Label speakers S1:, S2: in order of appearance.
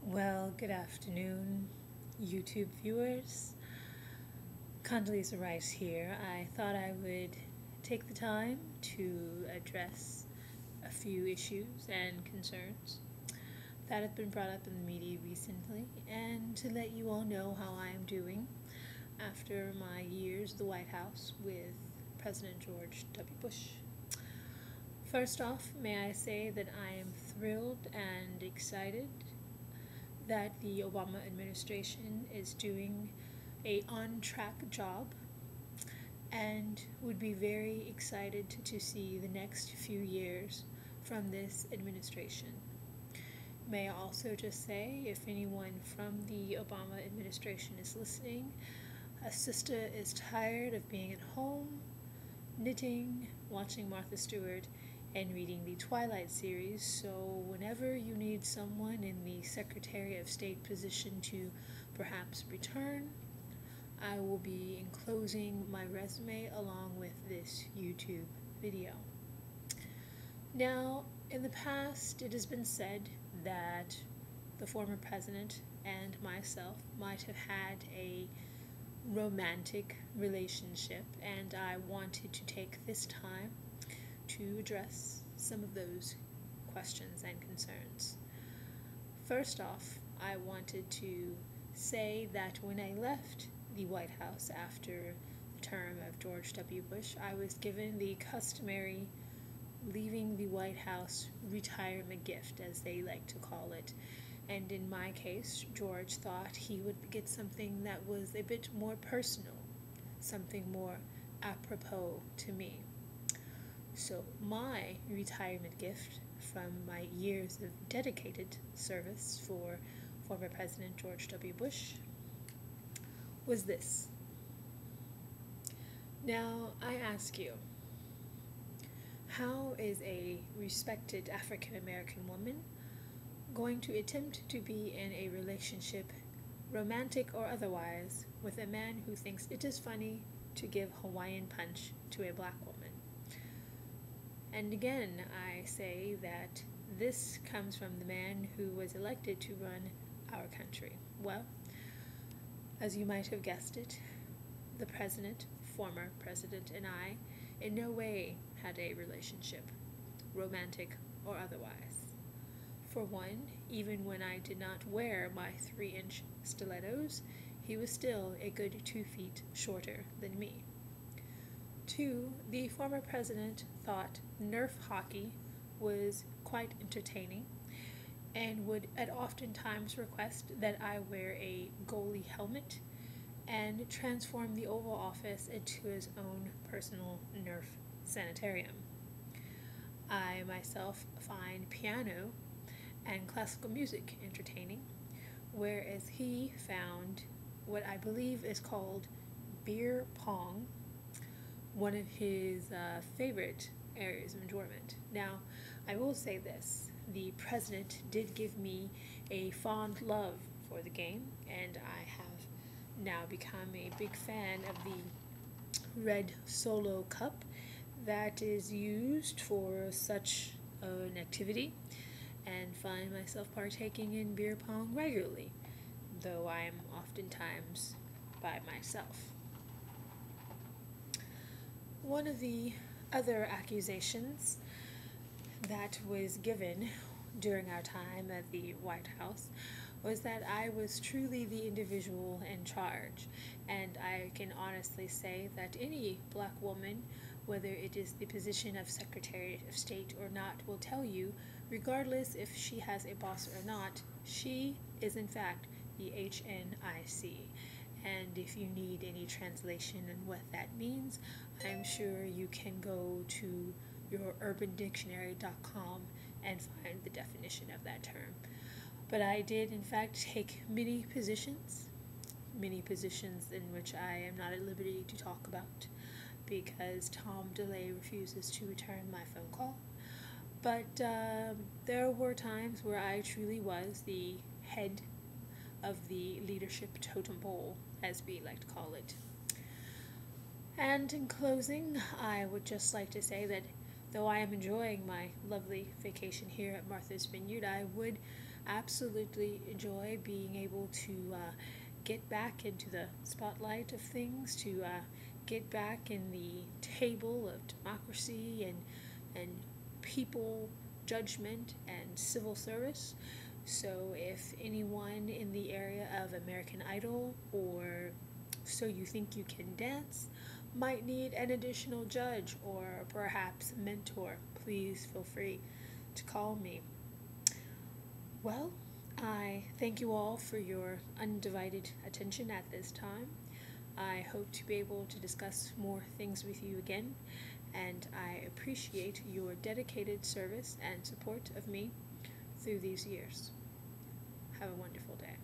S1: Well, good afternoon, YouTube viewers. Condolezza Rice here. I thought I would take the time to address a few issues and concerns that have been brought up in the media recently and to let you all know how I am doing after my years at the White House with President George W. Bush. First off, may I say that I am thrilled and excited that the Obama administration is doing a on-track job and would be very excited to see the next few years from this administration. May I also just say, if anyone from the Obama administration is listening, a sister is tired of being at home, knitting, watching Martha Stewart, and reading the Twilight series, so whenever you need someone in the Secretary of State position to perhaps return, I will be enclosing my resume along with this YouTube video. Now, in the past, it has been said that the former president and myself might have had a romantic relationship, and I wanted to take this time to address some of those questions and concerns. First off, I wanted to say that when I left the White House after the term of George W. Bush, I was given the customary leaving the White House retirement gift, as they like to call it. And in my case, George thought he would get something that was a bit more personal, something more apropos to me. So my retirement gift from my years of dedicated service for former President George W. Bush was this. Now, I ask you, how is a respected African American woman going to attempt to be in a relationship, romantic or otherwise, with a man who thinks it is funny to give Hawaiian punch to a black woman? And again, I say that this comes from the man who was elected to run our country. Well, as you might have guessed it, the president, former president, and I in no way had a relationship, romantic or otherwise. For one, even when I did not wear my 3-inch stilettos, he was still a good 2 feet shorter than me. 2, the former president thought Nerf hockey was quite entertaining and would at oftentimes request that I wear a goalie helmet and transform the Oval Office into his own personal Nerf sanitarium. I myself find piano and classical music entertaining, whereas he found what I believe is called beer pong one of his favorite areas of enjoyment. Now, I will say this, the president did give me a fond love for the game, and I have now become a big fan of the red Solo cup that is used for such an activity, and find myself partaking in beer pong regularly, though I am oftentimes by myself. One of the other accusations that was given during our time at the White House was that I was truly the individual in charge, and I can honestly say that any black woman, whether it is the position of Secretary of State or not, will tell you, regardless if she has a boss or not, she is in fact the HNIC. And if you need any translation on what that means, I'm sure you can go to your urbandictionary.com and find the definition of that term. But I did in fact take many positions in which I am not at liberty to talk about because Tom DeLay refuses to return my phone call. But there were times where I truly was the head of the leadership totem pole, as we like to call it. And in closing, I would just like to say that though I am enjoying my lovely vacation here at Martha's Vineyard, I would absolutely enjoy being able to get back into the spotlight of things, to get back in the table of democracy and people judgment and civil service. So if anyone in the area of American Idol or So You Think You Can Dance might need an additional judge or perhaps a mentor, please feel free to call me. Well, I thank you all for your undivided attention at this time. I hope to be able to discuss more things with you again, and I appreciate your dedicated service and support of me through these years. Have a wonderful day.